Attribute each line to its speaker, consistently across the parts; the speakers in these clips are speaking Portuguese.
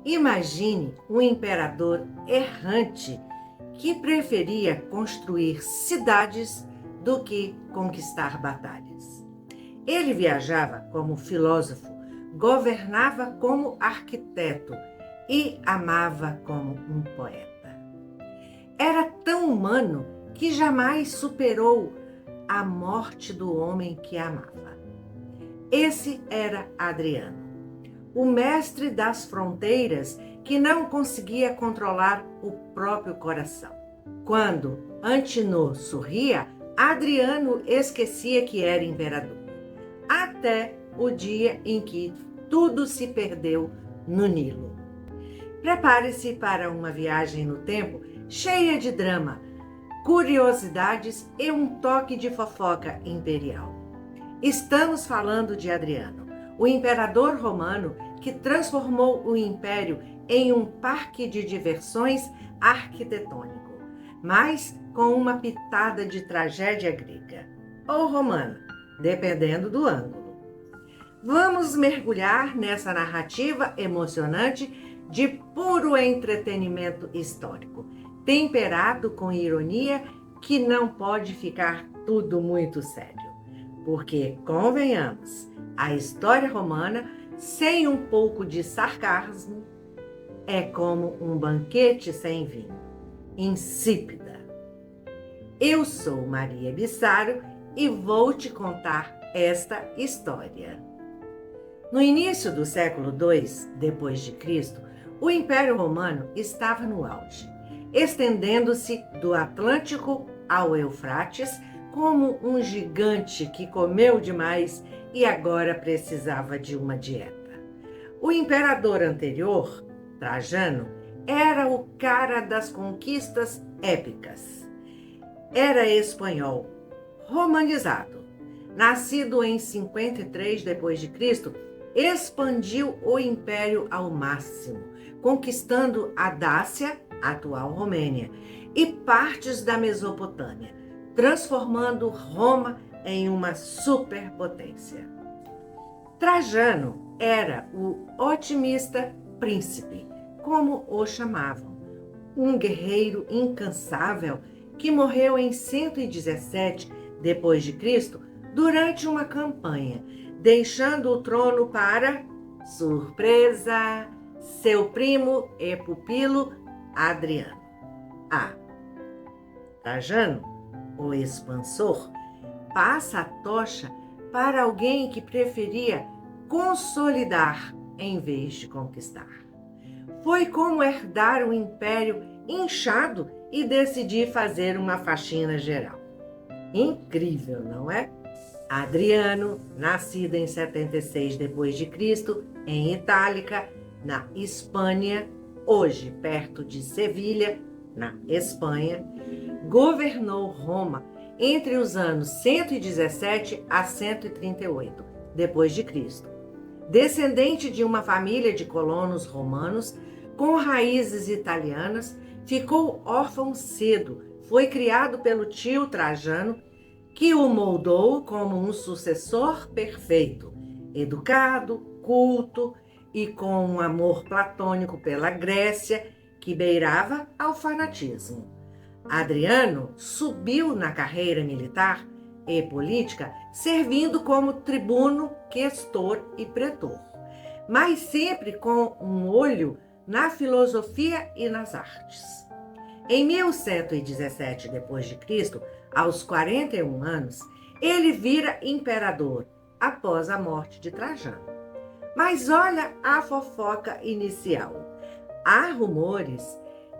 Speaker 1: Imagine um imperador errante que preferia construir cidades do que conquistar batalhas. Ele viajava como filósofo, governava como arquiteto e amava como um poeta. Era tão humano que jamais superou a morte do homem que amava. Esse era Adriano, o mestre das fronteiras que não conseguia controlar o próprio coração. Quando Antenor sorria, Adriano esquecia que era imperador, até o dia em que tudo se perdeu no Nilo. Prepare-se para uma viagem no tempo cheia de drama, curiosidades e um toque de fofoca imperial. Estamos falando de Adriano, o imperador romano que transformou o império em um parque de diversões arquitetônico, mas com uma pitada de tragédia grega ou romana, dependendo do ângulo. Vamos mergulhar nessa narrativa emocionante de puro entretenimento histórico, temperado com ironia que não pode ficar tudo muito sério. Porque, convenhamos, a história romana, sem um pouco de sarcasmo, é como um banquete sem vinho, insípida. Eu sou Maria Bissaro e vou te contar esta história. No início do século II d.C., o Império Romano estava no auge, estendendo-se do Atlântico ao Eufrates como um gigante que comeu demais e agora precisava de uma dieta. O imperador anterior, Trajano, era o cara das conquistas épicas. Era espanhol, romanizado. Nascido em 53 d.C., expandiu o império ao máximo, conquistando a Dácia, atual Romênia, e partes da Mesopotâmia, transformando Roma em uma superpotência. Trajano era o otimista príncipe, como o chamavam, um guerreiro incansável que morreu em 117 d.C. durante uma campanha, deixando o trono para, surpresa, seu primo e pupilo Adriano. Trajano, o expansor, passa a tocha para alguém que preferia consolidar em vez de conquistar. Foi como herdar um império inchado e decidir fazer uma faxina geral. Incrível, não é? Adriano, nascido em 76 d.C., em Itálica, na Espanha, hoje perto de Sevilha, na Espanha, governou Roma entre os anos 117 a 138 d.C. Descendente de uma família de colonos romanos com raízes italianas, ficou órfão cedo. Foi criado pelo tio Trajano, que o moldou como um sucessor perfeito, educado, culto e com um amor platônico pela Grécia que beirava ao fanatismo. Adriano subiu na carreira militar e política, servindo como tribuno, questor e pretor, mas sempre com um olho na filosofia e nas artes. Em 1117 d.C., aos 41 anos, ele vira imperador após a morte de Trajano. Mas olha a fofoca inicial. Há rumores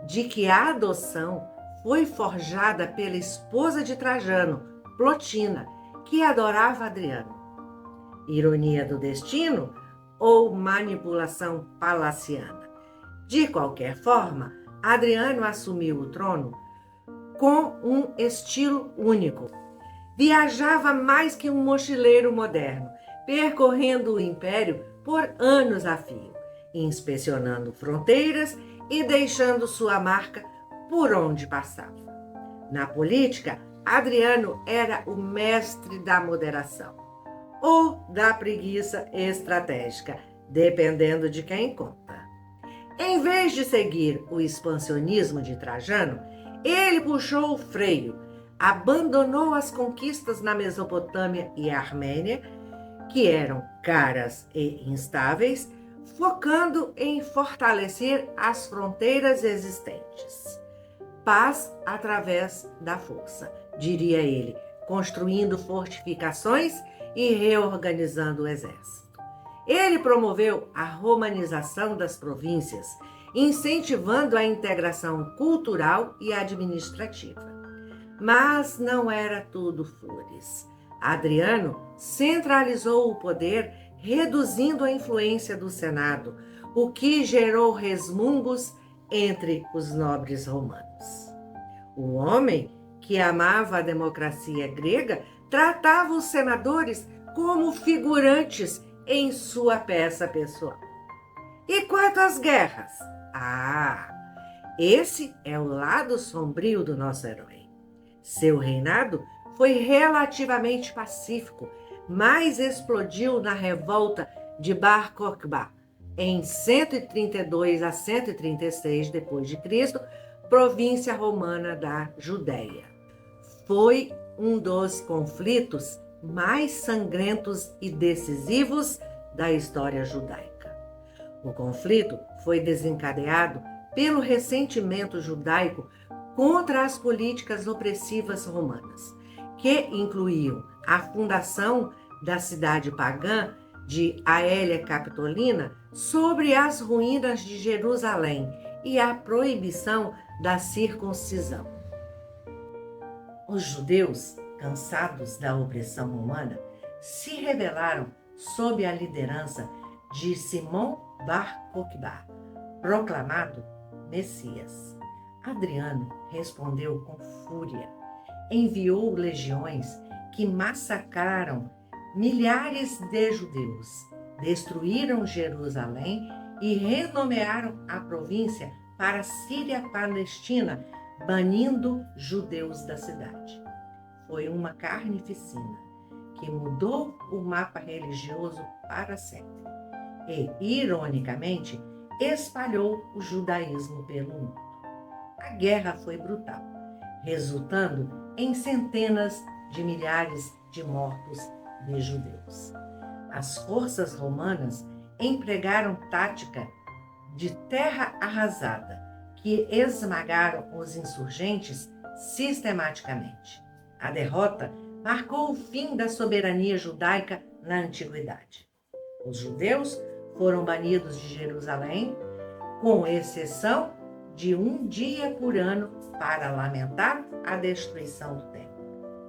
Speaker 1: de que a adoção foi forjada pela esposa de Trajano, Plotina, que adorava Adriano. Ironia do destino ou manipulação palaciana? De qualquer forma, Adriano assumiu o trono com um estilo único. Viajava mais que um mochileiro moderno, percorrendo o império por anos a fio, inspecionando fronteiras e deixando sua marca por onde passava. Na política, Adriano era o mestre da moderação ou da preguiça estratégica, dependendo de quem conta. Em vez de seguir o expansionismo de Trajano, ele puxou o freio, abandonou as conquistas na Mesopotâmia e Armênia, que eram caras e instáveis, focando em fortalecer as fronteiras existentes. Paz através da força, diria ele, construindo fortificações e reorganizando o exército. Ele promoveu a romanização das províncias, incentivando a integração cultural e administrativa. Mas não era tudo flores. Adriano centralizou o poder, reduzindo a influência do Senado, o que gerou resmungos entre os nobres romanos. O homem, que amava a democracia grega, tratava os senadores como figurantes em sua peça pessoal. E quanto às guerras? Esse é o lado sombrio do nosso herói. Seu reinado foi relativamente pacífico, mas explodiu na revolta de Bar Kokhba em 132 a 136 d.C., província romana da Judéia. Foi um dos conflitos mais sangrentos e decisivos da história judaica. O conflito foi desencadeado pelo ressentimento judaico contra as políticas opressivas romanas, que incluíam a fundação da cidade pagã de Aélia Capitolina sobre as ruínas de Jerusalém e a proibição da circuncisão. Os judeus, cansados da opressão romana, se rebelaram sob a liderança de Simão Bar Kokhba, proclamado Messias. Adriano respondeu com fúria. Enviou legiões que massacraram milhares de judeus, destruíram Jerusalém e renomearam a província para Síria-Palestina, banindo judeus da cidade. Foi uma carnificina que mudou o mapa religioso para sempre e, ironicamente, espalhou o judaísmo pelo mundo. A guerra foi brutal, resultando em centenas de milhares de mortos de judeus. As forças romanas empregaram tática de terra arrasada, que esmagaram os insurgentes sistematicamente. A derrota marcou o fim da soberania judaica na antiguidade. Os judeus foram banidos de Jerusalém, com exceção de um dia por ano para lamentar a destruição do templo.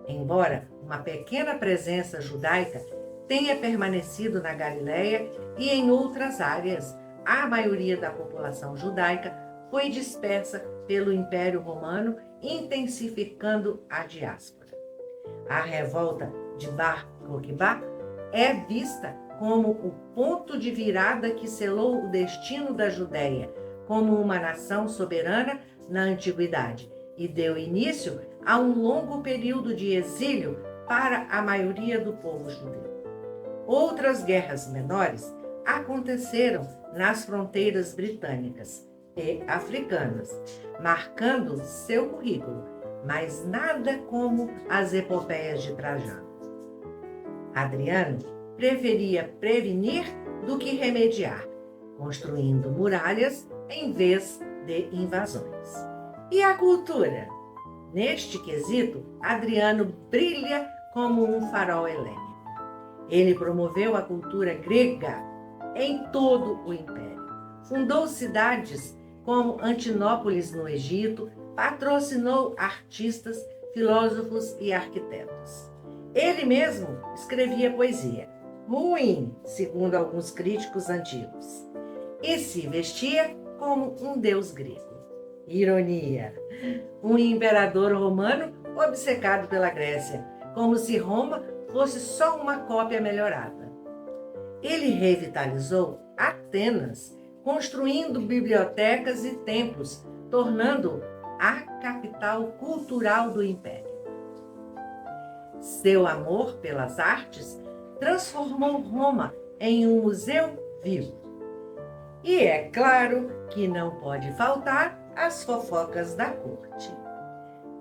Speaker 1: Embora uma pequena presença judaica tenha permanecido na Galileia e em outras áreas, a maioria da população judaica foi dispersa pelo Império Romano, intensificando a diáspora. A revolta de Bar Kokhba é vista como o ponto de virada que selou o destino da Judéia como uma nação soberana na antiguidade e deu início a um longo período de exílio para a maioria do povo judeu. Outras guerras menores aconteceram nas fronteiras britânicas e africanas, marcando seu currículo, mas nada como as epopeias de Trajano. Adriano preferia prevenir do que remediar, construindo muralhas em vez de invasões. E a cultura? Neste quesito, Adriano brilha como um farol helênico. Ele promoveu a cultura grega em todo o império. Fundou cidades como Antinópolis, no Egito, patrocinou artistas, filósofos e arquitetos. Ele mesmo escrevia poesia, ruim, segundo alguns críticos antigos, e se vestia como um deus grego. Ironia! Um imperador romano obcecado pela Grécia, como se Roma fosse só uma cópia melhorada. Ele revitalizou Atenas, construindo bibliotecas e templos, tornando a capital cultural do império. Seu amor pelas artes transformou Roma em um museu vivo. E é claro que não pode faltar as fofocas da corte.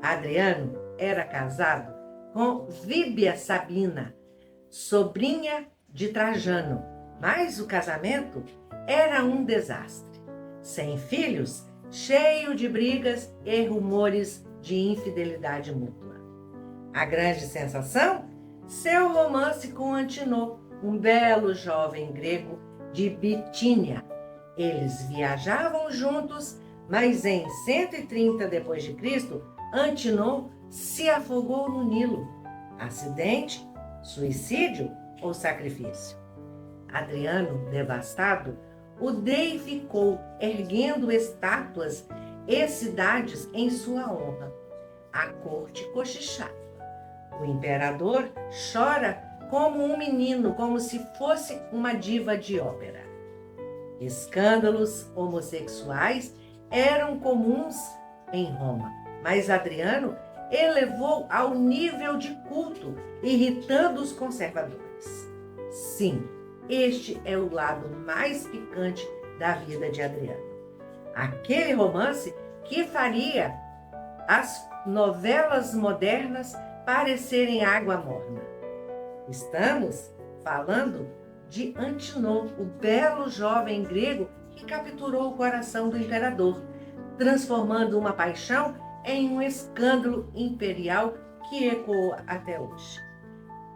Speaker 1: Adriano era casado com Víbia Sabina, sobrinha de Trajano, mas o casamento era um desastre. Sem filhos, cheio de brigas e rumores de infidelidade mútua. A grande sensação? Seu romance com Antinô, um belo jovem grego de Bitínia. Eles viajavam juntos, mas em 130 d.C., Antinô se afogou no Nilo. Acidente, suicídio ou sacrifício? Adriano, devastado, o deificou, erguendo estátuas e cidades em sua honra. A corte cochichava. O imperador chora como um menino, como se fosse uma diva de ópera. Escândalos homossexuais eram comuns em Roma, mas Adriano elevou ao nível de culto, irritando os conservadores. Sim, este é o lado mais picante da vida de Adriano. Aquele romance que faria as novelas modernas parecerem água morna. Estamos falando de Antinô, o belo jovem grego que capturou o coração do imperador, transformando uma paixão em um escândalo imperial que ecoou até hoje.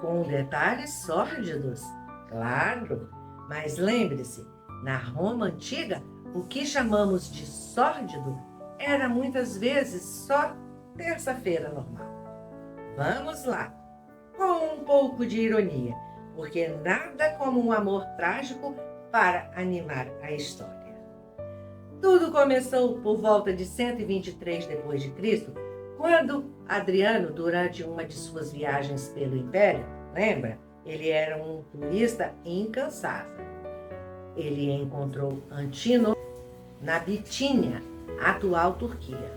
Speaker 1: Com detalhes sórdidos, claro, mas lembre-se, na Roma antiga, o que chamamos de sórdido era muitas vezes só terça-feira normal. Vamos lá, com um pouco de ironia, porque nada como um amor trágico para animar a história. Tudo começou por volta de 123 d.C., quando Adriano, durante uma de suas viagens pelo Império, lembra? Ele era um turista incansável. Ele encontrou Antino na Bitínia, atual Turquia.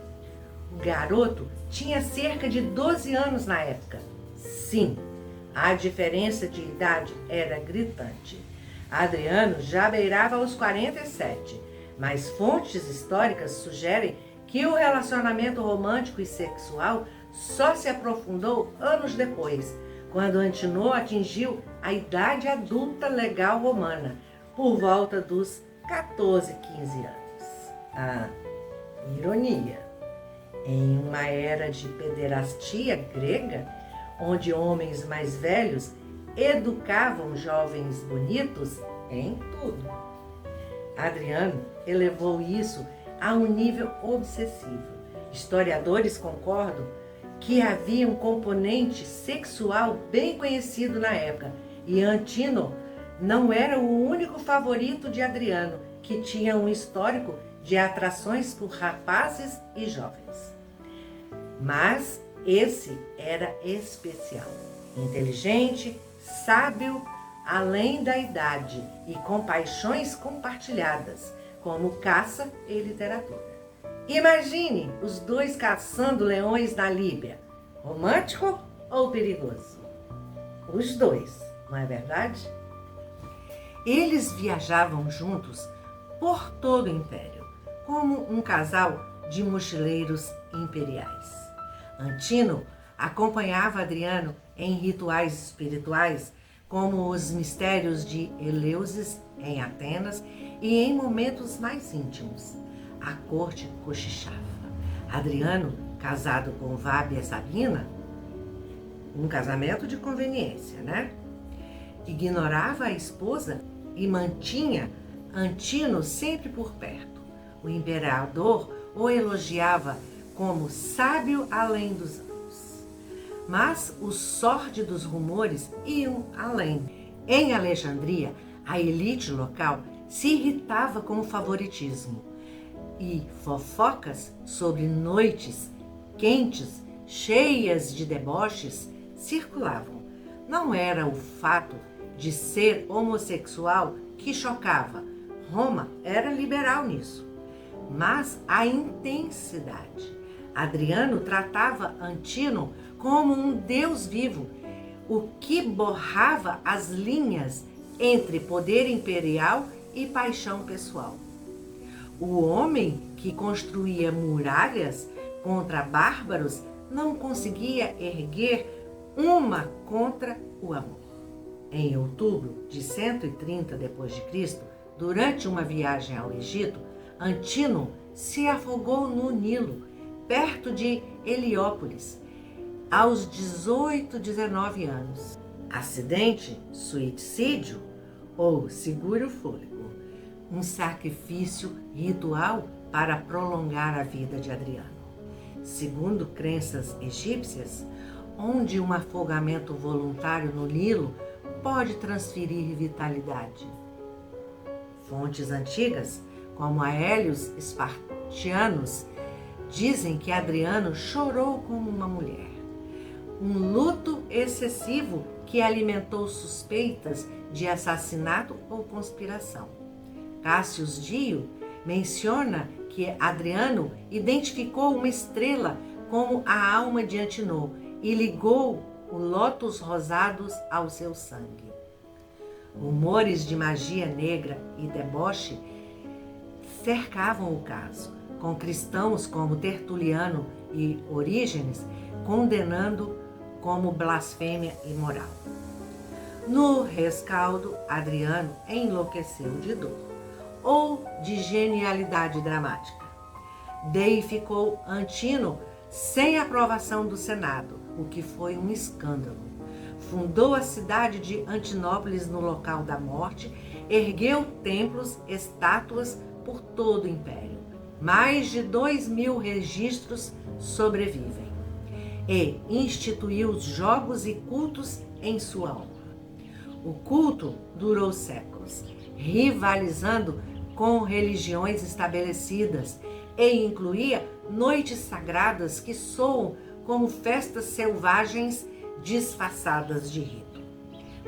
Speaker 1: O garoto tinha cerca de 12 anos na época. Sim, a diferença de idade era gritante. Adriano já beirava os 47, mas fontes históricas sugerem que o relacionamento romântico e sexual só se aprofundou anos depois, quando Antinô atingiu a idade adulta legal romana, por volta dos 14, 15 anos. Ah, ironia. Em uma era de pederastia grega, onde homens mais velhos educavam jovens bonitos em tudo. Adriano elevou isso a um nível obsessivo. Historiadores concordam que havia um componente sexual bem conhecido na época, e Antino não era o único favorito de Adriano, que tinha um histórico de atrações por rapazes e jovens. Mas esse era especial, inteligente, sábio, além da idade e com paixões compartilhadas, como caça e literatura. Imagine os dois caçando leões na Líbia. Romântico ou perigoso? Os dois, não é verdade? Eles viajavam juntos por todo o Império, como um casal de mochileiros imperiais. Antino acompanhava Adriano em rituais espirituais, como os mistérios de Eleusis em Atenas e em momentos mais íntimos. A corte cochichava. Adriano, casado com Vábia Sabina, um casamento de conveniência, né? Ignorava a esposa e mantinha Antino sempre por perto. O imperador o elogiava como sábio além dos anos. Mas os sórdidos rumores iam além. Em Alexandria, a elite local se irritava com o favoritismo e fofocas sobre noites quentes, cheias de deboches, circulavam. Não era o fato de ser homossexual que chocava. Roma era liberal nisso. Mas a intensidade. Adriano tratava Antino como um deus vivo, o que borrava as linhas entre poder imperial e paixão pessoal. O homem que construía muralhas contra bárbaros não conseguia erguer uma contra o amor. Em outubro de 130 d.C., durante uma viagem ao Egito, Antínoe se afogou no Nilo, perto de Heliópolis, aos 19 anos. Acidente, suicídio ou segure o fôlego, um sacrifício ritual para prolongar a vida de Adriano. Segundo crenças egípcias, onde um afogamento voluntário no Nilo pode transferir vitalidade. Fontes antigas, como a Hélios Espartianos, dizem que Adriano chorou como uma mulher. Um luto excessivo que alimentou suspeitas de assassinato ou conspiração. Cassius Dio menciona que Adriano identificou uma estrela como a alma de Antínoe e ligou os lótus rosados ao seu sangue. Rumores de magia negra e deboche cercavam o caso, com cristãos como Tertuliano e Orígenes condenando como blasfêmia imoral. No rescaldo, Adriano enlouqueceu de dor ou de genialidade dramática. Deificou Antínoe sem aprovação do Senado, o que foi um escândalo. Fundou a cidade de Antinópolis no local da morte, ergueu templos, estátuas por todo o império. Mais de 2.000 registros sobrevivem. E instituiu os jogos e cultos em sua honra. O culto durou séculos, rivalizando com religiões estabelecidas e incluía noites sagradas que soam como festas selvagens disfarçadas de rito.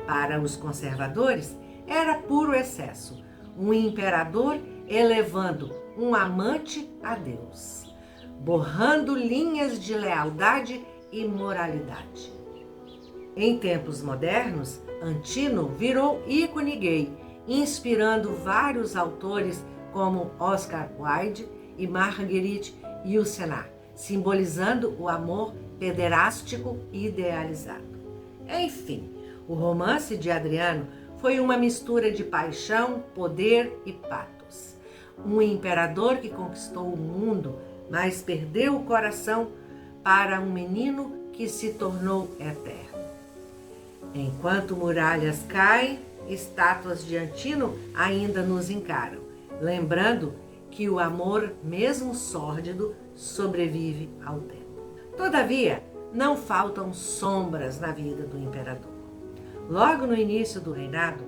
Speaker 1: Para os conservadores, era puro excesso, um imperador elevando um amante a Deus, borrando linhas de lealdade e moralidade. Em tempos modernos, Antínoe virou ícone gay, inspirando vários autores como Oscar Wilde e Marguerite Yourcenar, simbolizando o amor pederástico e idealizado. Enfim, o romance de Adriano foi uma mistura de paixão, poder e patos. Um imperador que conquistou o mundo, mas perdeu o coração para um menino que se tornou eterno. Enquanto muralhas caem, estátuas de Antínoe ainda nos encaram, lembrando que o amor, mesmo sórdido, sobrevive ao tempo. Todavia, não faltam sombras na vida do imperador. Logo no início do reinado,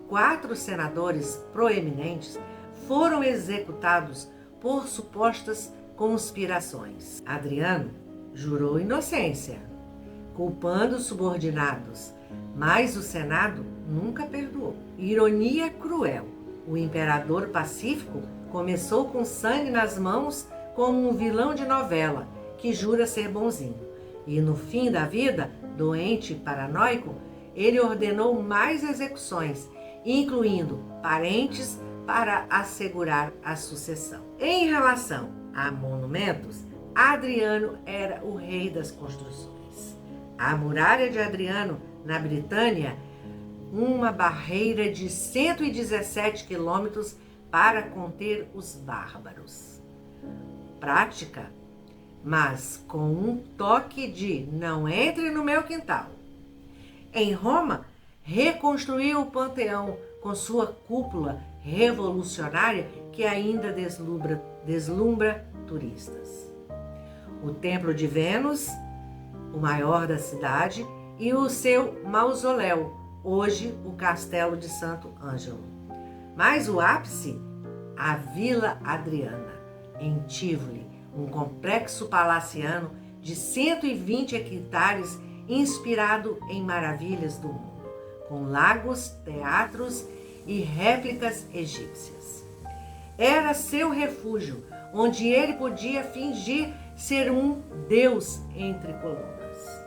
Speaker 1: 4 senadores proeminentes foram executados por supostas conspirações. Adriano jurou inocência, culpando os subordinados, mas o Senado nunca perdoou. Ironia cruel. O imperador pacífico começou com sangue nas mãos como um vilão de novela que jura ser bonzinho. E no fim da vida, doente e paranoico, ele ordenou mais execuções, incluindo parentes para assegurar a sucessão. Em relação a monumentos, Adriano era o rei das construções. A muralha de Adriano, na Britânia, uma barreira de 117 quilômetros para conter os bárbaros. Prática, mas com um toque de não entre no meu quintal. Em Roma, reconstruiu o Panteão com sua cúpula revolucionária que ainda deslumbra turistas. O Templo de Vênus, o maior da cidade, e o seu mausoléu, hoje o Castelo de Santo Ângelo. Mas o ápice, a Vila Adriana, em Tivoli, um complexo palaciano de 120 hectares inspirado em maravilhas do mundo, com lagos, teatros e réplicas egípcias. Era seu refúgio, onde ele podia fingir ser um deus entre colunas.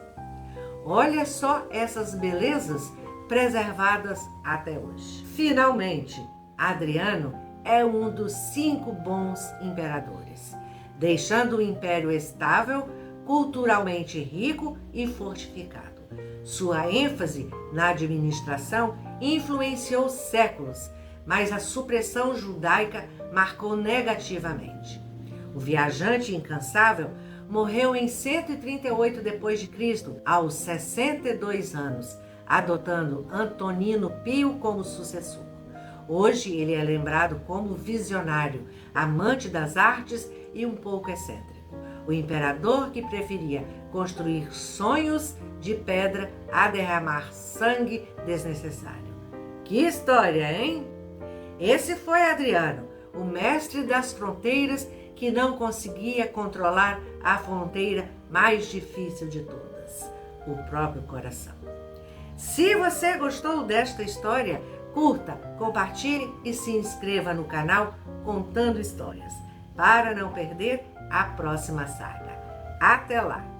Speaker 1: Olha só essas belezas preservadas até hoje. Finalmente, Adriano é um dos 5 bons imperadores, deixando o império estável, culturalmente rico e fortificado. Sua ênfase na administração influenciou séculos, mas a supressão judaica marcou negativamente. O viajante incansável morreu em 138 d.C., aos 62 anos, adotando Antonino Pio como sucessor. Hoje ele é lembrado como visionário, amante das artes e um pouco excêntrico. O imperador que preferia construir sonhos de pedra a derramar sangue desnecessário. Que história, hein? Esse foi Adriano, o mestre das fronteiras que não conseguia controlar a fronteira mais difícil de todas, o próprio coração. Se você gostou desta história, curta, compartilhe e se inscreva no canal Contando Histórias, para não perder a próxima saga. Até lá!